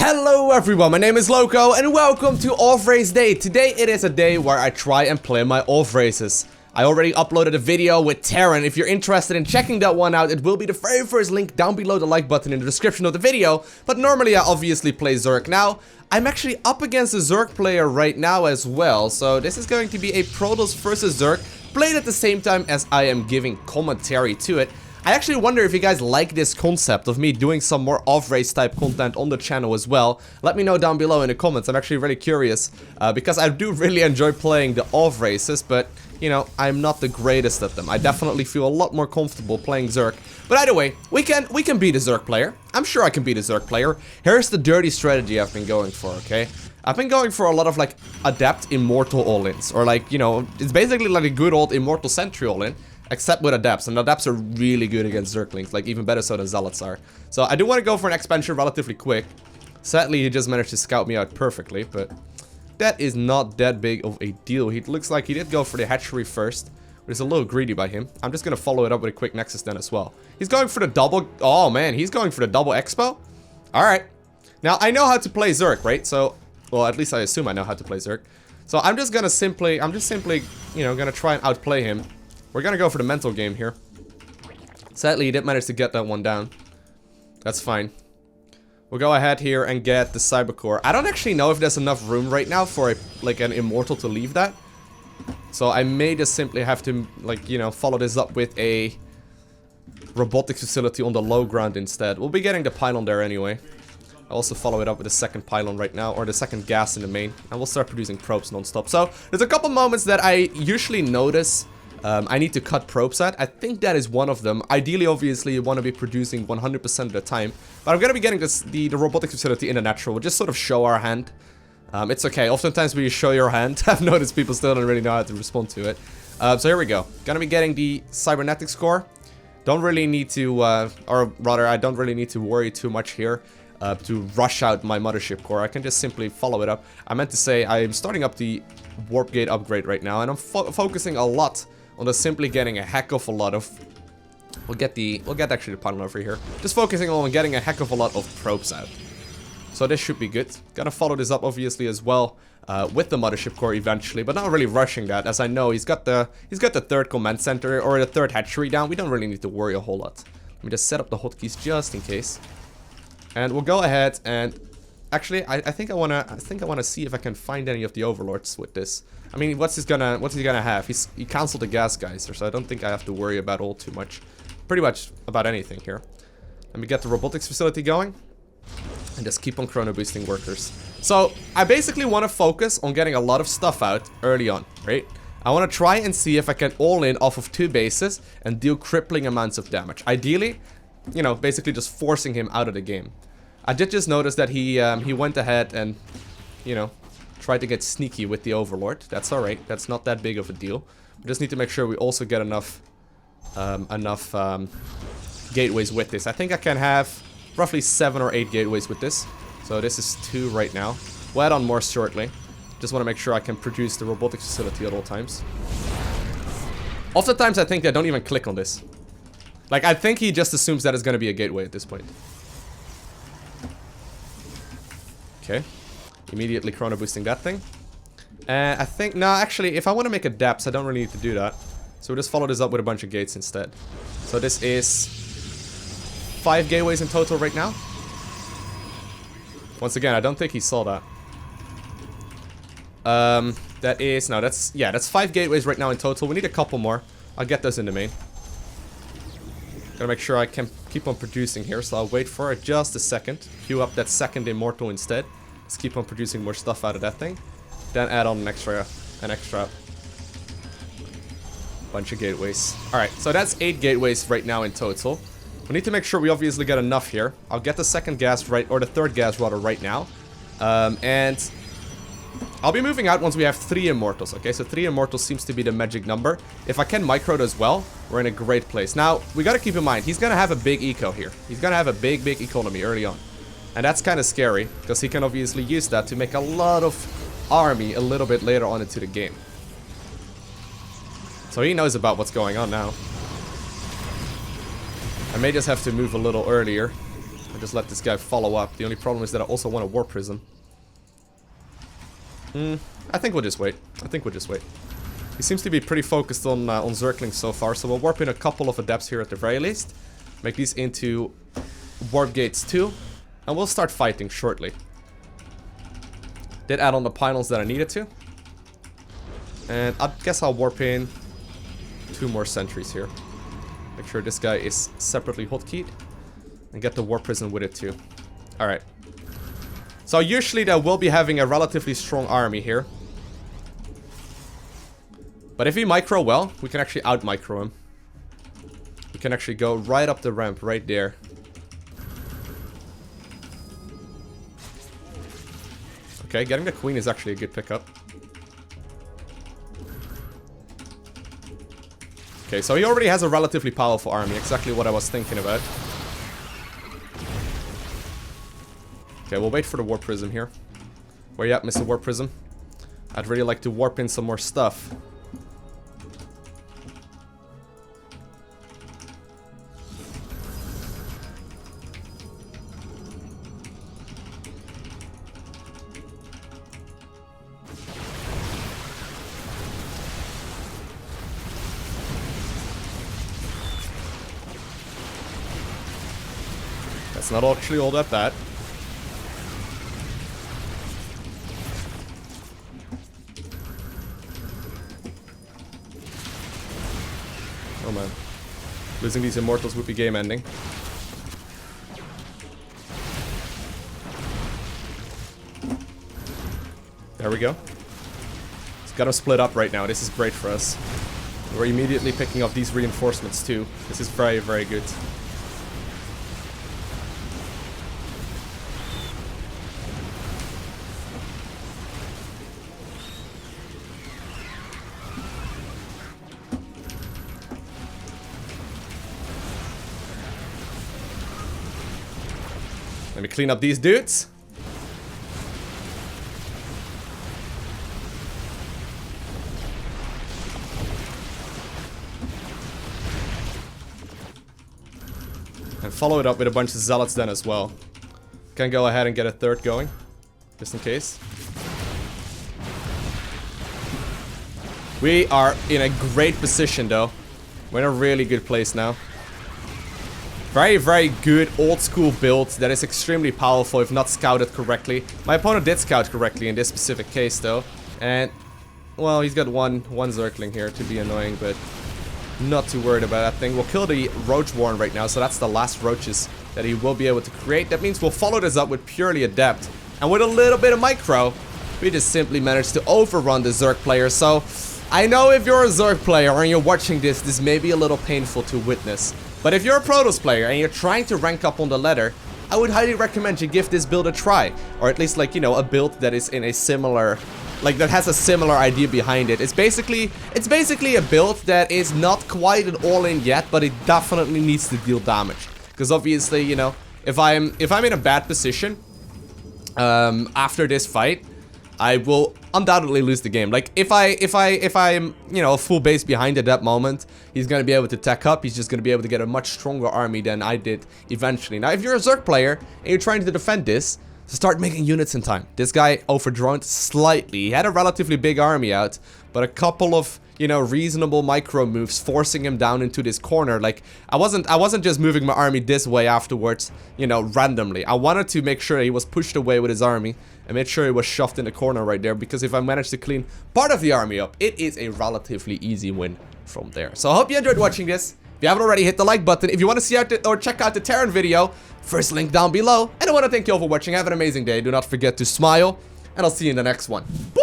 Hello everyone, my name is Loco and welcome to Off-Race Day. Today it is a day where I try and play my off-races. I already uploaded a video with Terran. If you're interested in checking that one out, it will be the very first link down below the like button in the description of the video. But normally I obviously play Zerg. Now, I'm actually up against a Zerg player right now as well. So this is going to be a Protoss versus Zerg, played at the same time as I am giving commentary to it. I actually wonder if you guys like this concept of me doing some more off-race type content on the channel as well. Let me know down below in the comments. I'm actually really curious because I do really enjoy playing the off-races, but you know, I'm not the greatest at them. I definitely feel a lot more comfortable playing Zerg. But either way, we can beat a Zerg player. I'm sure I can beat a Zerg player. Here's the dirty strategy I've been going for, okay? I've been going for a lot of like adept immortal all-ins, or like, you know, it's basically like a good old immortal sentry all-in. Except with adepts, and adepts are really good against Zerglings, like even better so than Zealots are. So I do want to go for an expansion relatively quick. Sadly, he just managed to scout me out perfectly, but that is not that big of a deal. He looks like he did go for the hatchery first, but it's a little greedy by him. I'm just going to follow it up with a quick Nexus then as well. He's going for the double... Oh man, he's going for the double expo? Alright. Now, I know how to play Zerg, right? So, well, at least I assume I know how to play Zerg. So I'm just simply, you know, going to try and outplay him. We're gonna go for the mental game here. Sadly, he didn't manage to get that one down. That's fine. We'll go ahead here and get the Cyber Core. I don't actually know if there's enough room right now for like an Immortal to leave that. So I may just simply have to, like, you know, follow this up with a robotics facility on the low ground instead. We'll be getting the pylon there anyway. I'll also follow it up with the second pylon right now, or the second gas in the main. And we'll start producing probes non-stop. So there's a couple moments that I usually notice I need to cut probes at. I think that is one of them. Ideally, obviously, you want to be producing 100% of the time. But I'm going to be getting the robotics facility in the natural. We'll just sort of show our hand. It's okay. Oftentimes when you show your hand, I've noticed people still don't really know how to respond to it. So here we go. Going to be getting the cybernetics core. Don't really need to, or rather, I don't really need to worry too much here to rush out my mothership core. I can just simply follow it up. I meant to say I am starting up the warp gate upgrade right now, and I'm focusing a lot on just simply getting a heck of a lot of... We'll get actually the pylon over here. Just focusing on getting a heck of a lot of probes out. So this should be good. Gonna follow this up obviously as well with the mothership core eventually, but not really rushing that, as I know he's got the third command center or the third hatchery down. We don't really need to worry a whole lot. Let me just set up the hotkeys just in case. And we'll go ahead and actually I think I wanna see if I can find any of the overlords with this. I mean, what's he gonna have? He canceled the gas geyser, so I don't think I have to worry about all too much. Pretty much about anything here. Let me get the robotics facility going. And just keep on chrono boosting workers. So, I basically want to focus on getting a lot of stuff out early on, right? I want to try and see if I can all in off of 2 bases and deal crippling amounts of damage. Ideally, you know, basically just forcing him out of the game. I did just notice that he went ahead and, you know, try to get sneaky with the Overlord. That's alright. That's not that big of a deal. We just need to make sure we also get enough gateways with this. I think I can have roughly 7 or 8 gateways with this. So this is 2 right now. We'll add on more shortly. Just want to make sure I can produce the robotics facility at all times. Oftentimes I think they don't even click on this. Like, I think he just assumes that it's going to be a gateway at this point. Okay. Immediately chrono boosting that thing. And I think, no, actually, if I want to make a depth, I don't really need to do that. So we'll just follow this up with a bunch of gates instead. So this is 5 gateways in total right now. Once again, I don't think he saw that. That is, no, that's 5 gateways right now in total. We need a couple more. I'll get those in the main. Gotta make sure I can keep on producing here, so I'll wait for it just a second. Queue up that second immortal instead. Let's keep on producing more stuff out of that thing. Then add on an extra bunch of gateways. Alright, so that's 8 gateways right now in total. We need to make sure we obviously get enough here. I'll get the second gas right, or the third gas rather, right now. And I'll be moving out once we have 3 immortals, okay? So 3 immortals seems to be the magic number. If I can micro it as well, we're in a great place. Now, we gotta keep in mind, he's gonna have a big eco here. He's gonna have a big economy early on. And that's kind of scary, because he can obviously use that to make a lot of army a little bit later on into the game. So he knows about what's going on now. I may just have to move a little earlier. I just let this guy follow up. The only problem is that I also want a War Prism. I think we'll just wait. He seems to be pretty focused on Zerglings so far, so we'll warp in a couple of Adepts here at the very least. Make these into Warp Gates too, and we'll start fighting shortly. Did add on the pylons that I needed to. And I guess I'll warp in 2 more sentries here. Make sure this guy is separately hotkeyed. And get the Warp Prism with it too. Alright. So usually they will be having a relatively strong army here. But if we micro well, we can actually out-micro him. We can actually go right up the ramp, right there. Okay, getting the queen is actually a good pickup. Okay, so he already has a relatively powerful army, exactly what I was thinking about. Okay, we'll wait for the Warp Prism here. Where you at, Mr. Warp Prism? I'd really like to warp in some more stuff. That's not actually all that bad. Oh man. Losing these immortals would be game ending. There we go. It's gotta split up right now. This is great for us. We're immediately picking up these reinforcements too. This is very, very good. Let me clean up these dudes. And follow it up with a bunch of zealots then as well. Can go ahead and get a third going, just in case. We are in a great position though. We're in a really good place now. Very, very good old school build that is extremely powerful if not scouted correctly. My opponent did scout correctly in this specific case though. And, well, he's got one Zergling here to be annoying, but not too worried about that thing. We'll kill the Roach Warren right now, so that's the last Roaches that he will be able to create. That means we'll follow this up with purely Adept. And with a little bit of micro, we just simply managed to overrun the Zerg player. So, I know if you're a Zerg player and you're watching this may be a little painful to witness. But if you're a Protoss player and you're trying to rank up on the ladder, I would highly recommend you give this build a try. Or at least, like, you know, a build that is in a similar, like, that has a similar idea behind it. It's basically a build that is not quite an all-in yet, but it definitely needs to deal damage. Because obviously, you know, if I'm in a bad position after this fight, I will undoubtedly lose the game. Like, if I'm, you know, a full base behind at that moment, he's gonna be able to tech up. He's just gonna be able to get a much stronger army than I did eventually. Now, if you're a Zerg player and you're trying to defend this, start making units in time. This guy overdroned slightly. He had a relatively big army out, but a couple of, you know, reasonable micro moves forcing him down into this corner. Like, I wasn't just moving my army this way afterwards, you know, randomly. I wanted to make sure he was pushed away with his army and made sure he was shoved in the corner right there, because if I managed to clean part of the army up, it is a relatively easy win from there. So I hope you enjoyed watching this. If you haven't already, hit the like button. If you want to see out or check out the Terran video, first link down below. And I want to thank you all for watching. Have an amazing day. Do not forget to smile, and I'll see you in the next one. Boom!